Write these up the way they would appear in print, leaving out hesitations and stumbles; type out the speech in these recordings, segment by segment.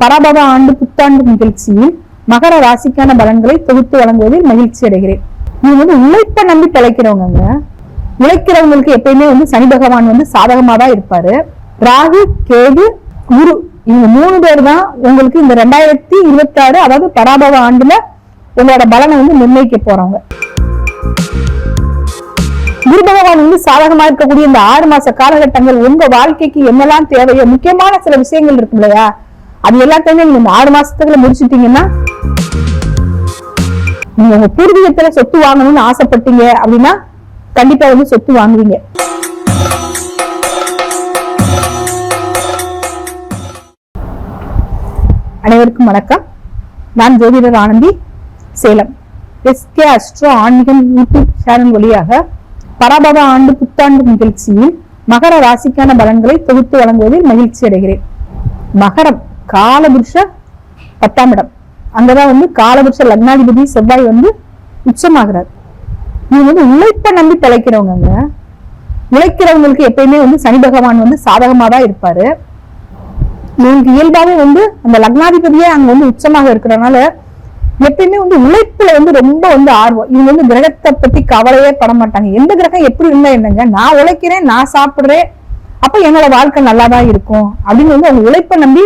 பராபவ ஆண்டு புத்தாண்டு நிகழ்ச்சியில் மகர ராசிக்கான பலன்களை தொகுத்து வழங்குவதில் மகிழ்ச்சி அடைகிறேன். நீங்க வந்து உழைப்ப நம்பி பிழைக்கிறவங்க, உழைக்கிறவங்களுக்கு எப்பயுமே வந்து சனி பகவான் வந்து சாதகமா தான் இருப்பாரு. ராகு, கேது, குரு இவங்க 3 பேர் தான் உங்களுக்கு இந்த 2026 அதாவது பராபவ ஆண்டுல உங்களோட பலனை வந்து நிர்ணயிக்க போறவங்க. குரு பகவான் வந்து சாதகமா இருக்கக்கூடிய இந்த 6 மாச காலகட்டங்கள் உங்க வாழ்க்கைக்கு என்னெல்லாம் தேவையோ முக்கியமான சில விஷயங்கள் இருக்கு இல்லையா, அது எல்லாத்தையுமே நீங்க இந்த 6 மாசத்துக்குள்ள முடிச்சுட்டீங்கன்னா, நீங்க உங்க பூர்வீகத்துல சொத்து வாங்கணும்னு ஆசைப்பட்டீங்க அப்படின்னா கண்டிப்பா வந்து சொத்து வாங்குவீங்க. அனைவருக்கும் வணக்கம். நான் ஜோதிடர் ஆனந்தி, சேலம். எஸ்கே அஸ்ட்ரோ ஆன்மீகம் யூடியூப் சேனல் வழியாக பராபவ ஆண்டு புத்தாண்டு நிகழ்ச்சியில் மகர ராசிக்கான பலன்களை தொகுத்து வழங்குவதில் மகிழ்ச்சி அடைகிறேன். மகரம் காலபுருஷ 10ஆம் இடம், அங்கதான் வந்து காலபுருஷ லக்னாதிபதி செவ்வாய் வந்து உச்சமாகிறார். நீங்க வந்து உழைப்ப நம்பி பிழைக்கிறவங்க, உழைக்கிறவங்களுக்கு எப்பயுமே வந்து சனி பகவான் வந்து சாதகமா தான் இருப்பாரு. இவங்களுக்கு இயல்பாவே வந்து அந்த லக்னாதிபதியே அங்க வந்து உச்சமாக இருக்கிறதுனால எப்பயுமே வந்து உழைப்புல வந்து ரொம்ப வந்து ஆர்வம். இவங்க வந்து கிரகத்தை பத்தி கவலையே பட மாட்டாங்க. எந்த கிரகம் எப்படி இருந்தா என்னங்க, நான் உழைக்கிறேன், நான் சாப்பிடுறேன், அப்ப என்னோட வாழ்க்கை நல்லாதான் இருக்கும் அப்படின்னு வந்து அவங்க உழைப்பை நம்பி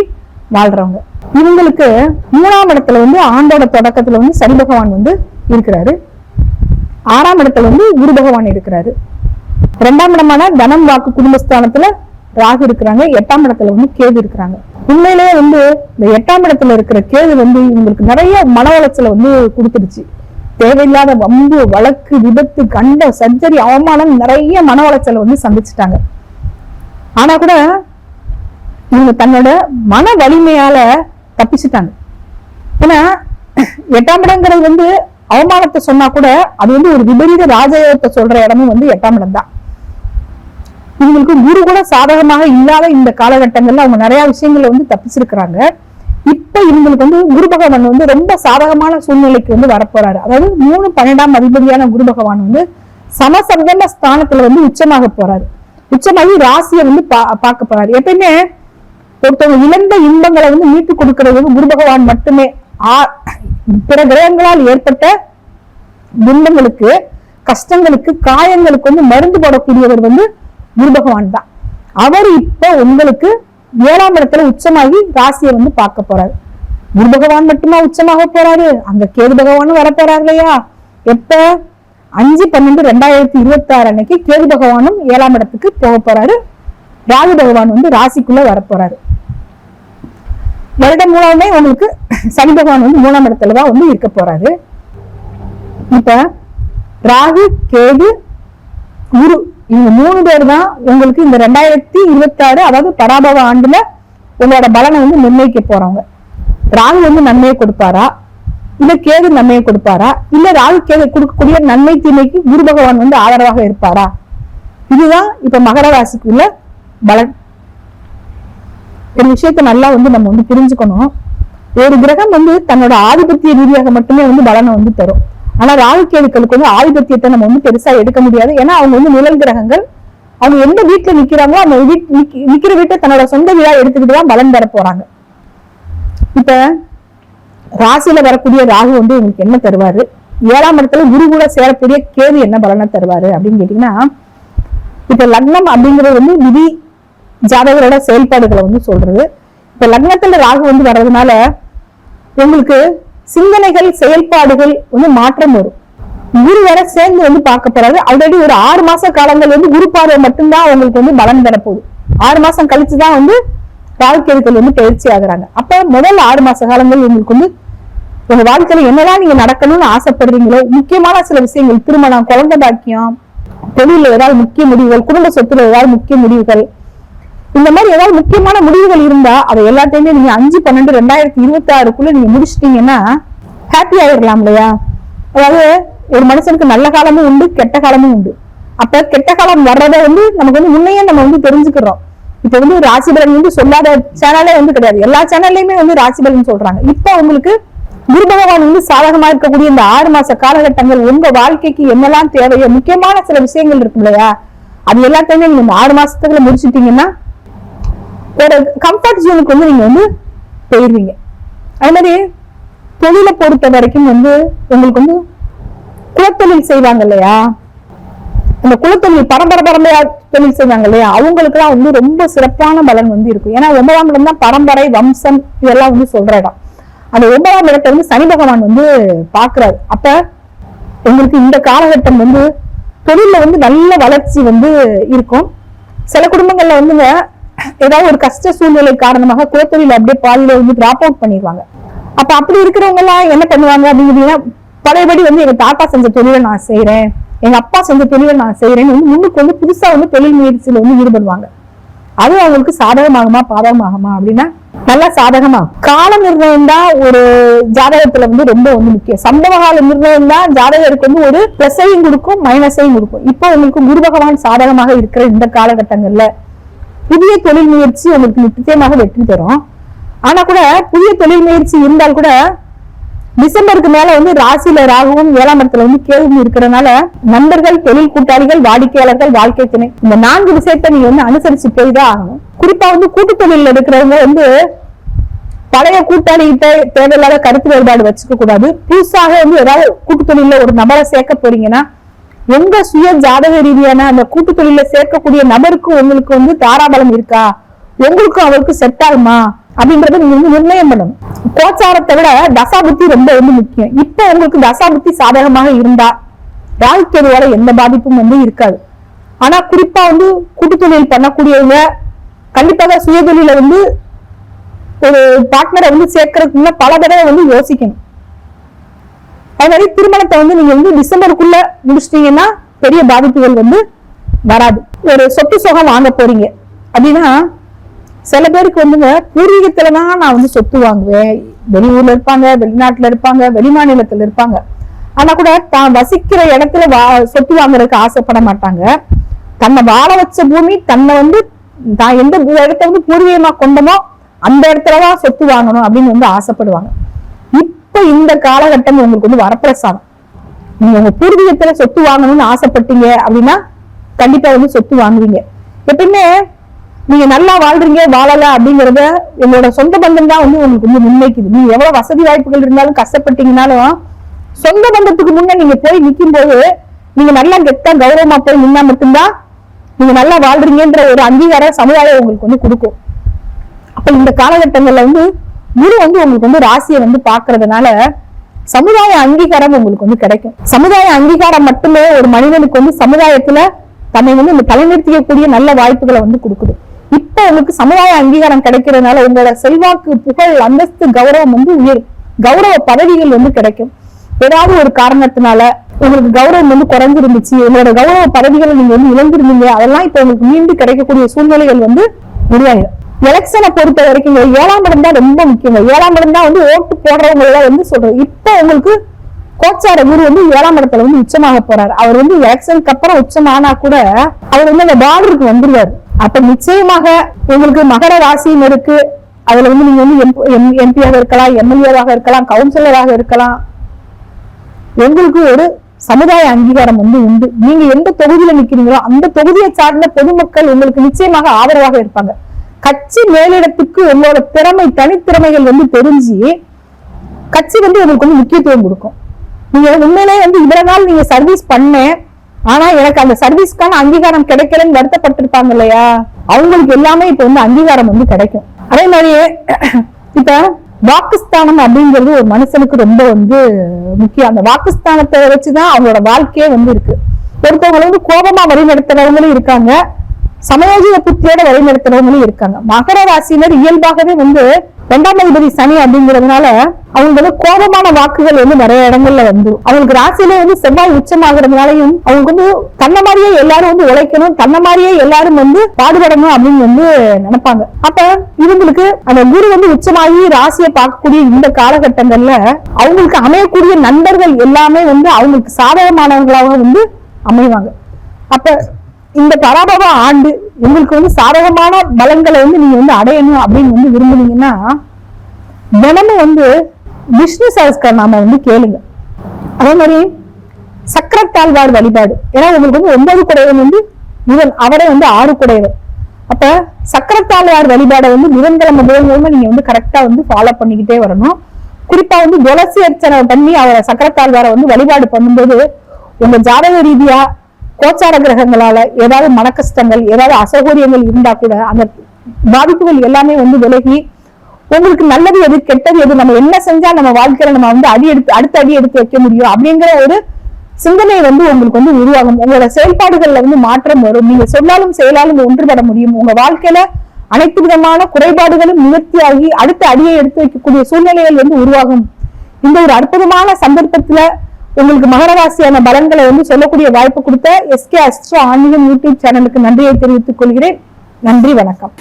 வாழ்றவங்க. இவங்களுக்கு 3ஆம் இடத்துல வந்து ஆண்டோட தொடக்கத்துல வந்து சனி பகவான் வந்து இருக்கிறாரு. 6ஆம் இடத்துல வந்து குரு பகவான் இருக்கிறாரு. 2ஆம் இடமான தனம் வாக்கு குடும்பஸ்தானத்துல ராகு இருக்கிறாங்க. 8ஆம் இடத்துல வந்து கேது இருக்கிறாங்க. உண்மையிலேயே வந்து இந்த 8ஆம் இடத்துல இருக்கிற கேது வந்து இவங்களுக்கு நிறைய மன உளைச்சலை வந்து கொடுத்துருச்சு. தேவையில்லாத வம்பு, வழக்கு, விபத்து, கண்ட, சர்ஜரி, அவமானம், நிறைய மன உளைச்சலை வந்து சந்திச்சுட்டாங்க. ஆனா கூட இவங்க தன்னோட மன வலிமையால தப்பிச்சுட்டாங்க. ஏன்னா 8ஆம் இடங்கிறது வந்து அவமானத்தை சொன்னா கூட அது வந்து ஒரு விபரீத ராஜயோகத்தை சொல்ற இடமும் வந்து 8ஆம் இடம் தான். இவங்களுக்கு குரு கூட சாதகமாக இல்லாத இந்த காலகட்டங்கள்ல அவங்க நிறைய விஷயங்களை வந்து தப்பிச்சிருக்கிறாங்க. இப்ப இவங்களுக்கு வந்து குரு பகவான் வந்து ரொம்ப சாதகமான சூழ்நிலைக்கு வந்து வரப்போறாரு. அதாவது 3, 12ஆம் அதிபதியான குரு பகவான் வந்து சமசப்தம ஸ்தானத்துல வந்து உச்சமாக போறாரு. உச்சமாகி ராசியை வந்து பார்க்க போறாரு. எப்பயுமே ஒருத்தவங்க இழந்த இன்பங்களை வந்து மீட்டு கொடுக்கிறது வந்து குரு பகவான் மட்டுமே. பிற கிரகங்களால் ஏற்பட்ட துன்பங்களுக்கு, கஷ்டங்களுக்கு, காயங்களுக்கு வந்து மருந்து போடக்கூடியவர் வந்து குரு பகவான் தான். அவர் இப்ப உங்களுக்கு 7ஆம் இடத்துல உச்சமாகி ராசியை வந்து பார்க்க போறாரு. குரு பகவான் மட்டுமா உச்சமாக போறாரு, அங்க கேது பகவானும் வர போறாரு இல்லையா. எப்ப 5/12/2026 அன்னைக்கு கேது பகவானும் 7ஆம் இடத்துக்கு போக போறாரு. ராகு பகவான் வந்து ராசிக்குள்ள வர போறாரு. வருடம் மூலமே உங்களுக்கு சனி பகவான் வந்து 3ஆம் இடத்துலதான் வந்து இருக்க போறாரு. இப்ப ராகு, கேது, குரு இவங்க 3 பேர் தான் உங்களுக்கு இந்த 2026 அதாவது பராபவ ஆண்டுல உங்களோட பலனை வந்து நிர்ணயிக்க போறவங்க. ராகு வந்து நன்மையை கொடுப்பாரா, இல்ல கேது நன்மையை கொடுப்பாரா, இல்ல ராகு கேது கொடுக்கக்கூடிய நன்மை தீமைக்கு குரு பகவான் வந்து ஆதரவாக இருப்பாரா, இதுதான் இப்ப மகர ராசிக்குள்ள பலன். ஒரு விஷயத்த நல்லா வந்து நம்ம வந்து புரிஞ்சுக்கணும். ஒரு கிரகம் வந்து தன்னோட ஆதிபத்திய ரீதியாக மட்டுமே வந்து பலனை வந்து தரும். ஆனா ராகு கேதுக்களுக்கு வந்து ஆதிபத்தியத்தை நம்ம வந்து பெருசா எடுக்க முடியாது. ஏன்னா அவங்க வந்து நிழல் கிரகங்கள். அவங்க எந்த வீட்டுல நிக்கிறாங்களோ அந்த நிக்கிற வீட்டை தன்னோட சொந்த வீடா எடுத்துக்கிட்டு தான் பலன் தர போறாங்க. இப்ப ராசியில வரக்கூடிய ராகு வந்து உங்களுக்கு என்ன தருவாரு, 7ஆம் இடத்துல குரு கூட சேரக்கூடிய கேது என்ன பலனை தருவாரு அப்படின்னு கேட்டீங்கன்னா, இப்ப லக்னம் அப்படிங்கிறது வந்து விதி ஜாதகரோட செயல்பாடுகளை வந்து சொல்றது. இப்ப லக்னத்துல ராகு வந்து வர்றதுனால உங்களுக்கு சிந்தனைகள், செயல்பாடுகள் வந்து மாற்றம் வரும். குரு வேற சேர்ந்து வந்து பார்க்க போறாரு. ஆல்ரெடி ஒரு 6 மாச காலங்கள் வந்து குரு பார்வை மட்டும்தான் உங்களுக்கு வந்து பலன் தரப்போகுது. 6 மாசம் கழிச்சுதான் வந்து ராகு கேதுக்கள் வந்து பயிற்சி ஆகுறாங்க. அப்ப முதல் 6 மாச காலங்கள் உங்களுக்கு வந்து உங்க வாழ்க்கையில என்னதான் நீங்க நடக்கணும்னு ஆசைப்படுறீங்களோ, முக்கியமான சில விஷயங்கள், திருமணம், குழந்தை பாக்கியம், தொழில ஏதாவது முக்கிய முடிவுகள், குடும்ப சொத்துல ஏதாவது முக்கிய முடிவுகள், இந்த மாதிரி ஏதாவது முக்கியமான முடிவுகள் இருந்தா அதை எல்லாத்தையுமே நீங்க 5/12/2026 நீங்க முடிச்சிட்டீங்கன்னா ஹாப்பி ஆயிடலாம் இல்லையா. அதாவது ஒரு மனுஷனுக்கு நல்ல காலமும் உண்டு, கெட்ட காலமும் உண்டு. அப்ப கெட்ட காலம் வர்றதை வந்து நமக்கு வந்து முன்னையே நம்ம வந்து தெரிஞ்சுக்கிறோம். இப்ப வந்து ராசி பலன் வந்து சொல்லாத சேனலே வந்து கிடையாது. எல்லா சேனல்லையுமே வந்து ராசி பலன் சொல்றாங்க. இப்ப உங்களுக்கு குரு பகவான் வந்து சாதகமா இருக்கக்கூடிய இந்த 6 மாச காலகட்டங்கள் உங்க வாழ்க்கைக்கு என்னெல்லாம் தேவையோ முக்கியமான சில விஷயங்கள் இருக்கு இல்லையா, அது எல்லாத்தையுமே நீங்க இந்த 6 மாசத்துக்குள்ள முடிச்சுட்டீங்கன்னா ஒரு கம்ஃபர்ட் ஜோனுக்கு வந்து நீங்க வந்து போயிருவீங்க. அதே மாதிரி தொழிலை பொறுத்த வரைக்கும் வந்து உங்களுக்கு வந்து குலத்தொழில் செய்வாங்க இல்லையா, அந்த குலத்தொழில் பரம்பரையா தொழில் செய்வாங்க இல்லையா, அவங்களுக்கு எல்லாம் வந்து ரொம்ப சிறப்பான பலன் வந்து இருக்கும். ஏன்னா 9ஆம் இடம் தான் பரம்பரை, வம்சம் இதெல்லாம் வந்து சொல்ற இடம். அந்த 9ஆம் இடத்தை வந்து சனி பகவான் வந்து பாக்குறாரு. அப்ப உங்களுக்கு இந்த காலகட்டம் வந்து தொழில வந்து நல்ல வளர்ச்சி வந்து இருக்கும். சில குடும்பங்கள்ல வந்து ஏதாவது ஒரு கஷ்ட சூழ்நிலை காரணமாக குலத்தொழில் அப்படியே பாதியில வந்து டிராப் அவுட் பண்ணிடுவாங்க. அப்ப அப்படி இருக்கிறவங்க எல்லாம் என்ன பண்ணுவாங்க அப்படிங்கிறீங்கன்னா, பழையபடி வந்து எங்க தாத்தா செஞ்ச தொழிலை நான் செய்யறேன், எங்க அப்பா செஞ்ச தொழிலை நான் செய்யறேன்னு முன்னுக்கு வந்து புதுசா வந்து தொழில் முயற்சியில வந்து ஈடுபடுவாங்க. அது அவங்களுக்கு சாதகமாகுமா பாதகமாகுமா அப்படின்னா நல்லா சாதகமா. கால நிர்ணயம் தான் ஒரு ஜாதகத்துல வந்து ரொம்ப வந்து முக்கியம். சம்பவ கால நிர்ணயம் தான் ஜாதகருக்கு வந்து ஒரு பிளஸையும் கொடுக்கும் மைனஸையும் கொடுக்கும். இப்போ உங்களுக்கு குரு பகவான் சாதகமாக இருக்கிற இந்த காலகட்டங்கள்ல புதிய தொழில் முயற்சி உங்களுக்கு நிச்சயமாக வெற்றி தரும். ஆனா கூட புதிய தொழில் முயற்சி இருந்தால் கூட டிசம்பருக்கு மேல வந்து ராசியில ராகுவும் 7ஆம் இடத்துல வந்து கேதுவும் இருக்கிறதுனால நண்பர்கள், தொழில் கூட்டாளிகள், வாடிக்கையாளர்கள், வாழ்க்கை துணை, இந்த 4 விஷயத்தை நீங்க வந்து அனுசரிச்சு போய்தான் ஆகணும். குறிப்பா வந்து கூட்டு தொழில் இருக்கிறவங்க வந்து பழைய கூட்டாளிகிட்ட தேவையில்லாத கருத்து வேறுபாடு வச்சுக்க கூடாது. புதுசாக வந்து ஏதாவது கூட்டு தொழில ஒரு நபரை சேர்க்க போறீங்கன்னா எங்க சுய ஜாதக ரீதியான அந்த கூட்டு தொழில சேர்க்கக்கூடிய நபருக்கு உங்களுக்கு வந்து தாராபலம் இருக்கா, உங்களுக்கும் அவருக்கு செட் ஆகுமா அப்படின்றத நீங்க வந்து நிர்ணயம் பண்ணணும். கோச்சாரத்தை விட தசாபுத்தி ரொம்ப வந்து முக்கியம். இப்ப உங்களுக்கு தசாபுத்தி சாதகமாக இருந்தா ராகுக்கேதுவால எந்த பாதிப்பும் வந்து இருக்காது. ஆனா குறிப்பா வந்து கூட்டு தொழில் பண்ணக்கூடியவங்க கண்டிப்பாக சுய தொழில வந்து ஒரு பார்ட்னரை வந்து சேர்க்கறதுக்கு முன்ன பல தடவை வந்து யோசிக்கணும். அது மாதிரி திருமணத்தை வந்து நீங்க வந்து டிசம்பருக்குள்ள முடிச்சிட்டீங்கன்னா பெரிய பாதிப்புகள் வந்து வராது. ஒரு சொத்து சுகம் வாங்க போறீங்க அப்படின்னா சில பேருக்கு வந்துங்க பூர்வீகத்துலதான் நான் வந்து சொத்து வாங்குவேன், வெளியூர்ல இருப்பாங்க, வெளிநாட்டுல இருப்பாங்க, வெளிமாநிலத்துல இருப்பாங்க. ஆனா கூட தான் வசிக்கிற இடத்துல சொத்து வாங்குறதுக்கு ஆசைப்பட மாட்டாங்க. தன்னை வாழ வச்ச பூமி, தன்னை வந்து தான் எந்த இடத்த வந்து பூர்வீகமா கொண்டமோ அந்த இடத்துலதான் சொத்து வாங்கணும் அப்படின்னு வந்து ஆசைப்படுவாங்க. இப்ப இந்த காலகட்டம் உங்களுக்கு வந்து வரப்பிரசாதம். நீங்க உங்க பூர்வீகத்துல சொத்து வாங்கணும்னு ஆசைப்பட்டீங்க அப்படின்னா கண்டிப்பா வந்து சொத்து வாங்குவீங்க. எப்பயுமே நீங்க நல்லா வாழ்றீங்க வாழல அப்படிங்கறத உங்களோட சொந்த பந்தம் தான் வந்து உங்களுக்கு வந்து முன்வைக்குது. நீங்க எவ்வளவு வசதி வாய்ப்புகள் இருந்தாலும் கஷ்டப்பட்டீங்கன்னாலும் சொந்த பந்தத்துக்கு முன்ன நீங்க போய் நிற்கும் போது நீங்க நல்லா கெத்தா கௌரவமா போய் நின்னா மட்டும்தான் நீங்க நல்லா வாழ்றீங்கன்ற ஒரு அங்கீகார சமுதாயம் உங்களுக்கு வந்து கொடுக்கும். அப்ப இந்த காலகட்டங்கள்ல வந்து குரு வந்து உங்களுக்கு வந்து ராசியை வந்து பாக்குறதுனால சமுதாய அங்கீகாரம் உங்களுக்கு வந்து கிடைக்கும். சமுதாய அங்கீகாரம் மட்டுமே ஒரு மனிதனுக்கு வந்து சமுதாயத்துல தன்னை வந்து தலைநிறுத்திக்கக்கூடிய நல்ல வாய்ப்புகளை வந்து கொடுக்குது. இப்ப உங்களுக்கு சமுதாய அங்கீகாரம் கிடைக்கிறதுனால உங்களோட செல்வாக்கு, புகழ், அந்தஸ்து, கௌரவம் வந்து உயரும். கௌரவ பதவிகள் வந்து கிடைக்கும். ஏதாவது ஒரு காரணத்தினால உங்களுக்கு கௌரவம் வந்து குறைஞ்சிருந்துச்சு, உங்களோட கௌரவ பதவிகளை நீங்க வந்து இழந்திருந்தீங்க, அதெல்லாம் இப்ப உங்களுக்கு மீண்டும் கிடைக்கக்கூடிய சூழ்நிலைகள் வந்து உருவாயிடும். எலெக்ஷனை பொறுத்த வரைக்கும் 7ஆம் இடம் தான் ரொம்ப முக்கியம். 7ஆம் இடம் தான் வந்து ஓட்டு போடுறவங்கள வந்து சொல்றது. இப்ப உங்களுக்கு கோச்சார குரு வந்து 7ஆம் இடத்துல வந்து உச்சமாக போறாரு. அவர் வந்து எலெக்ஷனுக்கு அப்புறம் உச்சமானா கூட அவர் வந்து அந்த பார்டருக்கு வந்துருவாரு. அப்ப நிச்சயமாக உங்களுக்கு மகர ராசியும் இருக்கு. அதுல வந்து நீங்க வந்து எம்பியாக இருக்கலாம், எம்எல்ஏவாக இருக்கலாம், கவுன்சிலராக இருக்கலாம். உங்களுக்கு ஒரு சமுதாய அங்கீகாரம் வந்து உண்டு. நீங்க எந்த தொகுதியில நிக்கிறீங்களோ அந்த தொகுதியை சார்ந்த பொதுமக்கள் உங்களுக்கு நிச்சயமாக ஆதரவாக இருப்பாங்க. கட்சி மேலிடத்துக்கு உங்களோட திறமை, தனித்திறமைகள் வந்து தெரிஞ்சு கட்சி வந்து உங்களுக்கு வந்து முக்கியத்துவம் கொடுக்கும். நீங்க உண்மையிலே வந்து இவ்வளவு நாள் நீங்க சர்வீஸ் பண்ணேன், ஆனா எனக்கு அந்த சர்வீஸ்க்கான அங்கீகாரம் கிடைக்கலன்னு வருத்தப்பட்டிருப்பாங்க இல்லையா, அவங்களுக்கு எல்லாமே இப்ப வந்து அங்கீகாரம் வந்து கிடைக்கும். அதே மாதிரி இப்ப வாக்குஸ்தானம் அப்படிங்கிறது ஒரு மனுஷனுக்கு ரொம்ப வந்து முக்கியம். அந்த வாக்குஸ்தானத்தை வச்சுதான் அவங்களோட வாழ்க்கையே வந்து இருக்கு. ஒருத்தவங்களை வந்து கோபமா வழிநடத்துறவங்களும் இருக்காங்க, சமயோஜித புத்தியோட வழிநடத்துறவங்களும் இருக்காங்க. மகர ராசியினர் இயல்பாகவே வந்து 2ஆம் அதிபதி சனி அப்படிங்கிறதுனால அவங்க வந்து கோபமான வாக்குகள் வந்து நிறைய இடங்கள்ல வந்து அவங்களுக்கு ராசியிலே வந்து செவ்வாய் உச்சமாகிறதுனாலையும் அவங்களுக்கு வந்து தன்ன மாதிரியே எல்லாரும் வந்து உழைக்கணும், தன்ன மாதிரியே எல்லாரும் வந்து பாடுபடணும் அப்படின்னு வந்து நினைப்பாங்க. அப்ப இவங்களுக்கு அந்த குரு வந்து உச்சமாகி ராசியை பார்க்கக்கூடிய இந்த காலகட்டங்கள்ல அவங்களுக்கு அமையக்கூடிய நண்பர்கள் எல்லாமே வந்து அவங்களுக்கு சாதகமானவங்களாக வந்து அமைவாங்க. அப்ப இந்த பராபவ ஆண்டு உங்களுக்கு வந்து சாதகமான பலன்களை வந்து நீங்க வந்து அடையணும் அப்படின்னு வந்து விரும்புனீங்கன்னா தினமும் வந்து விஷ்ணு சஹஸ்ரநாமம் வந்து கேளுங்க. அதே மாதிரி சக்கரத்தாழ்வார் வழிபாடு. ஏன்னா உங்களுக்கு வந்து 9 குடையவன் வந்து இவன், அவரே வந்து 6 குடையவன். அப்ப சக்கரத்தாழ்வார் வழிபாடை வந்து புதன்கிழமை நீங்க வந்து கரெக்டா வந்து ஃபாலோ பண்ணிக்கிட்டே வரணும். குறிப்பா வந்து துளசி அர்ச்சனை பண்ணி அவரை சக்கரத்தாழ்வாரை வந்து வழிபாடு பண்ணும்போது உங்க ஜாதக ரீதியா கோச்சார கிரகங்களால ஏதாவது மனக்கஷ்டங்கள் ஏதாவது அசௌகரியங்கள் இருந்தா கூட அந்த பாதிப்புகள் எல்லாமே வந்து விலகி உங்களுக்கு நல்லது எது கெட்டது எது நம்ம என்ன செஞ்சா நம்ம வாழ்க்கையில நம்ம வந்து அடுத்த அடி எடுத்து வைக்க முடியும் அப்படிங்கிற ஒரு சிந்தனை வந்து உங்களுக்கு வந்து உருவாகும். உங்களோட செயல்பாடுகள்ல வந்து மாற்றம் வரும். நீங்க சொன்னாலும் செயலாலும் ஒன்றுபட முடியும். உங்க வாழ்க்கையில அனைத்து விதமான குறைபாடுகளும் நிவர்த்தியாகி அடுத்த அடியை எடுத்து வைக்கக்கூடிய சூழ்நிலைகள் வந்து உருவாகும். இந்த ஒரு அற்புதமான சந்தர்ப்பத்துல உங்களுக்கு மகர ராசியான பலன்களை வந்து சொல்லக்கூடிய வாய்ப்பு கொடுத்த SK அஸ்ட்ரோ ஆன்மீகம் யூடியூப் சேனலுக்கு நன்றியை தெரிவித்துக் கொள்கிறேன். நன்றி, வணக்கம்.